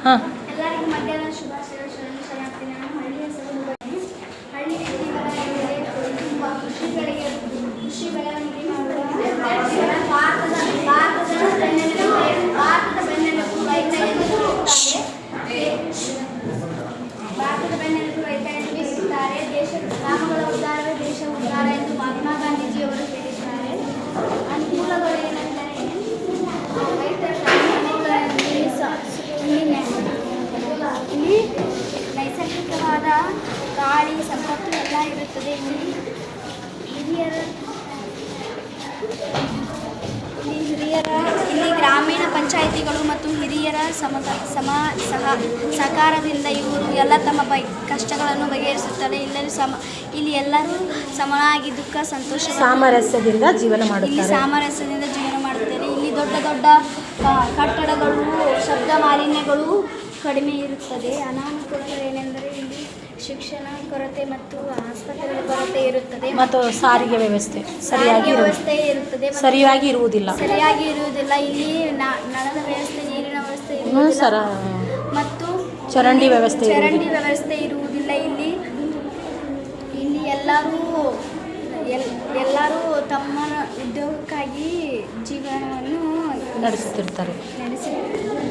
ಹಾಂ. ಎಲ್ಲರಿಗೂ ಮಧ್ಯಾಹ್ನ ಶುಭಾಶಯ. ಶರಣಾರ್ಥಿ. ನಾನು ಹಳ್ಳಿಯ ಸಹೋದರಿ. ಹಳ್ಳಿ ವ್ಯಕ್ತಿಗಳ ತುಂಬ ಕೃಷಿ ಬೆಳವಣಿಗೆ ಮಾಡುವ ಭಾರತದ ಬೆನ್ನೆಲುಬು ರೈತ ಎಂದು ಕರೆಯುತ್ತಾರೆ. ಭಾರತದ ಬೆನ್ನೆಲುಬು ರೈತ ಎಂದು ಕರೆಯುತ್ತಾರೆ. ಗ್ರಾಮಗಳ ಉದ್ಧಾರವೇ ದೇಶ ಉದ್ಧಾರ ಎಂದು ಮಹಾತ್ಮ ಗಾಂಧೀಜಿಯವರು ಹೇಳಿದ್ದಾರೆ. ಅನುಕೂಲಗಳೇನೆಂದರೆ ರೈತರ ಇಲ್ಲಿ ನೈಸರ್ಗಿಕವಾದ ಗಾಳಿ ಸಂಪತ್ತು ಎಲ್ಲ ಇರುತ್ತದೆ. ಇಲ್ಲಿ ಗ್ರಾಮೀಣ ಪಂಚಾಯಿತಿಗಳು ಮತ್ತು ಹಿರಿಯರ ಸಹಕಾರದಿಂದ ಇವರು ಎಲ್ಲ ತಮ್ಮ ಕಷ್ಟಗಳನ್ನು ಬಗೆಹರಿಸುತ್ತಾರೆ. ಇಲ್ಲಿ ಎಲ್ಲರೂ ಸಮನಾಗಿ ದುಃಖ ಸಂತೋಷ ಸಾಮರಸ್ಯದಿಂದ ಜೀವನ ಮಾಡುತ್ತಾರೆ. ಇಲ್ಲಿ ದೊಡ್ಡ ದೊಡ್ಡ ಕಟ್ಟಡಗಳು, ಶಬ್ದ ಮಾಲಿನ್ಯಗಳು ಕಡಿಮೆ ಇರುತ್ತದೆ. ಅನಾನುಕೂಲಗಳೇನೆಂದರೆ ಇಲ್ಲಿ ಶಿಕ್ಷಣ ಕೊರತೆ ಮತ್ತು ಆಸ್ಪತ್ರೆಗಳ ಕೊರತೆ ಇರುತ್ತದೆ ಮತ್ತು ಸಾರಿಗೆ ವ್ಯವಸ್ಥೆ ಸರಿಯಾಗಿ ಇರುವುದಿಲ್ಲ. ಇಲ್ಲಿ ನಳದ ವ್ಯವಸ್ಥೆ, ನೀರಿನ ವ್ಯವಸ್ಥೆ ಇರುವುದಿಲ್ಲ ಮತ್ತು ಚರಂಡಿ ವ್ಯವಸ್ಥೆ ಇರುವುದಿಲ್ಲ. ಇಲ್ಲಿ ಎಲ್ಲರೂ ತಮ್ಮ ಉದ್ಯೋಗಕ್ಕಾಗಿ ಜೀವನವನ್ನು ನಡೆಸುತ್ತಿರ್ತಾರೆ.